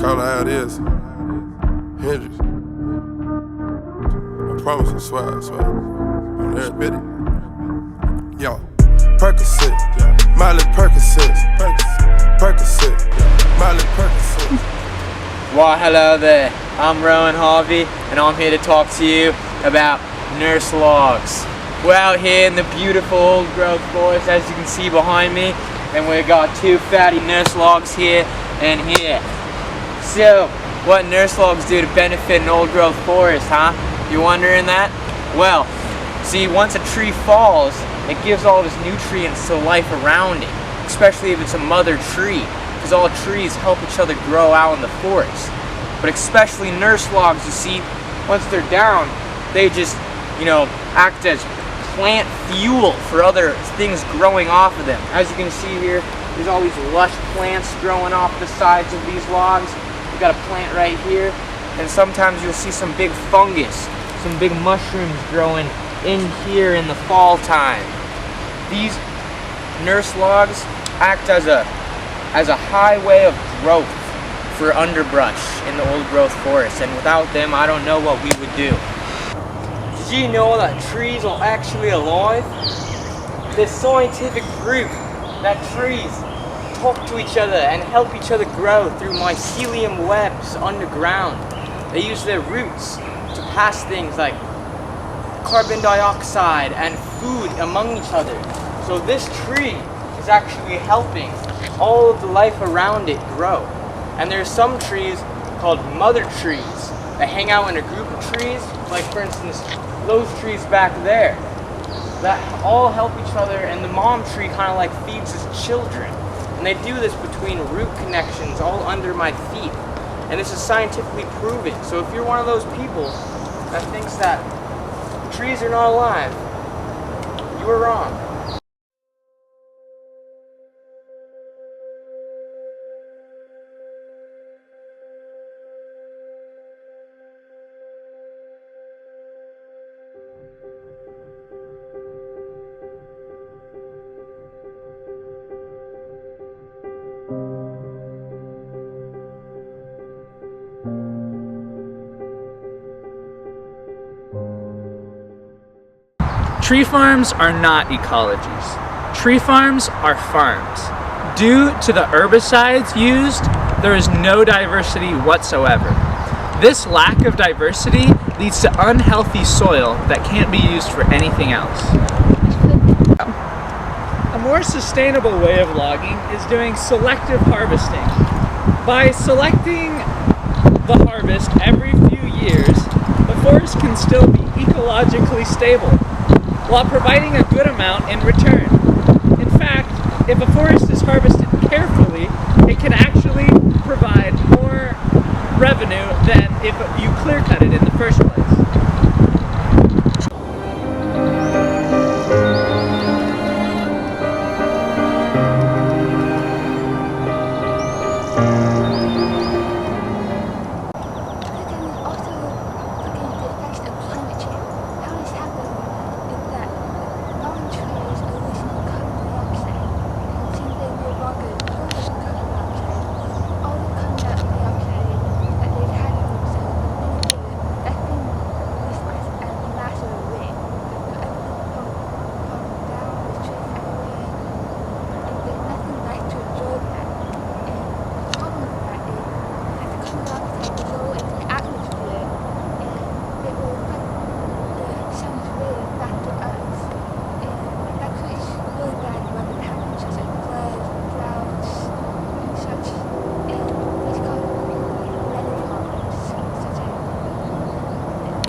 Call it how it is. Hendrix. I promise I swear. On every bit. Yo. Percocet. Miley Percocet. Percocet. Miley Percocet. Well, hello there. I'm Rowan Harvey, and I'm here to talk to you about nurse logs. We're out here in the beautiful old growth forest, as you can see behind me, and we've got two fatty nurse logs here and here. So, what nurse logs do to benefit an old growth forest, huh? You wondering that? Well, see, once a tree falls, it gives all of its nutrients to life around it, especially if it's a mother tree, because all trees help each other grow out in the forest. But especially nurse logs, you see, once they're down, they just, act as plant fuel for other things growing off of them. As you can see here, there's all these lush plants growing off the sides of these logs. We've got a plant right here, and sometimes you'll see some big fungus, some big mushrooms growing in here in the fall time. These nurse logs act as a highway of growth for underbrush in the old growth forest, and without them, I don't know what we would do. Did you know that trees are actually alive? There's scientific proof that trees talk to each other and help each other grow through mycelium webs underground. They use their roots to pass things like carbon dioxide and food among each other. So this tree is actually helping all of the life around it grow. And there's some trees called mother trees that hang out in a group of trees, like for instance, those trees back there, that all help each other, and the mom tree kind of like feeds its children. And they do this between root connections all under my feet. And this is scientifically proven. So if you're one of those people that thinks that trees are not alive, you are wrong. Tree farms are not ecologies. Tree farms are farms. Due to the herbicides used, there is no diversity whatsoever. This lack of diversity leads to unhealthy soil that can't be used for anything else. A more sustainable way of logging is doing selective harvesting. By selecting the harvest every few years, the forest can still be ecologically stable, while providing a good amount in return. In fact, if a forest is harvested carefully, it can actually provide more revenue than if you clear-cut it in the first place.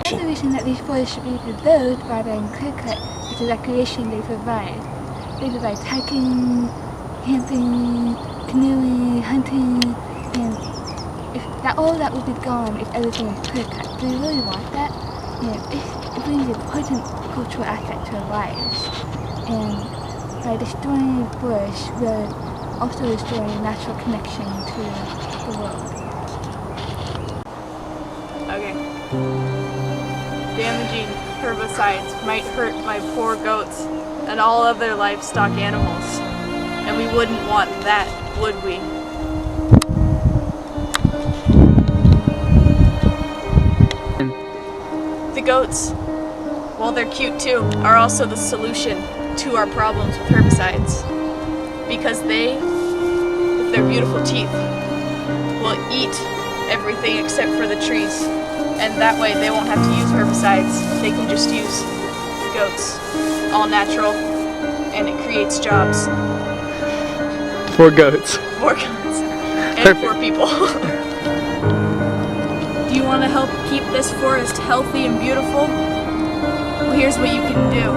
The reason that these forests should be preserved rather than clear-cut is the recreation they provide. They provide hiking, camping, canoeing, hunting, and all that would be gone if everything was clear-cut. Do we really want that? It brings an important cultural aspect to our lives. And by destroying forests, we're also destroying a natural connection to the world. Okay. Damaging herbicides might hurt my poor goats and all other livestock animals, and we wouldn't want that, would we? goats, well, they're cute too, are also the solution to our problems with herbicides. Because they, with their beautiful teeth, will eat everything except for the trees. And that way they won't have to use herbicides. They can just use goats. All natural, and it creates jobs. For goats. For goats. And Perfect. for people. Do you want to help keep this forest healthy and beautiful? Well, here's what you can do.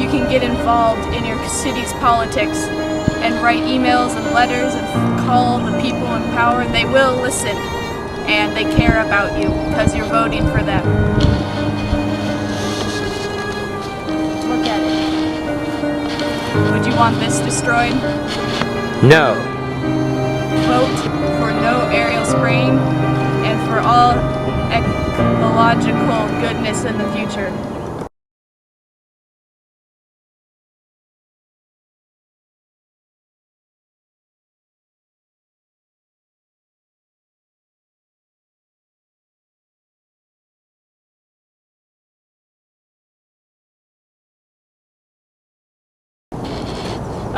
You can get involved in your city's politics and write emails and letters and call the people in power. They will listen, and they care about you because you're voting for them. Look at it. Would you want this destroyed? No. Vote for no aerial spraying and for all ecological goodness in the future.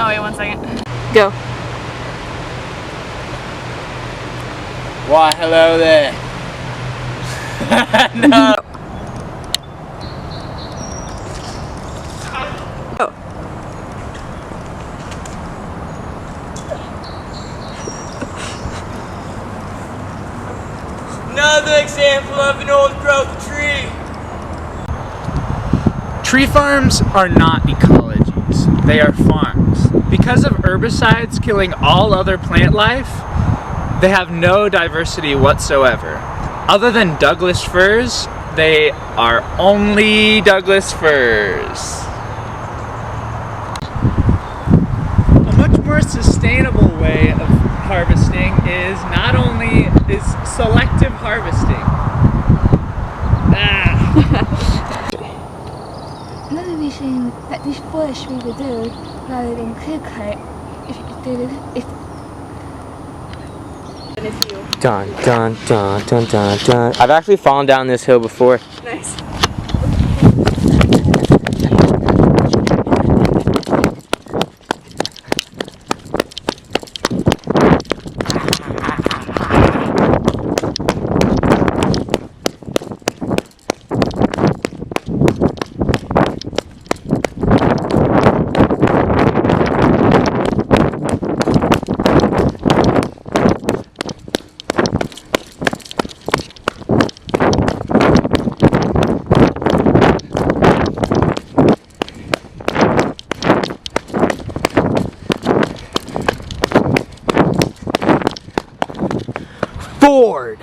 Oh, wait 1 second. Go. Why, hello there. No. Another example of an old growth tree. Tree farms are not ecologies, they are farms. Because of herbicides killing all other plant life, they have no diversity whatsoever. Other than Douglas firs, they are only Douglas firs. A much more sustainable way of harvesting is selective harvesting. Another reason that this forest should be removed rather than clear cut if Dun dun dun dun dun dun. I've actually fallen down this hill before. Nice. Ford!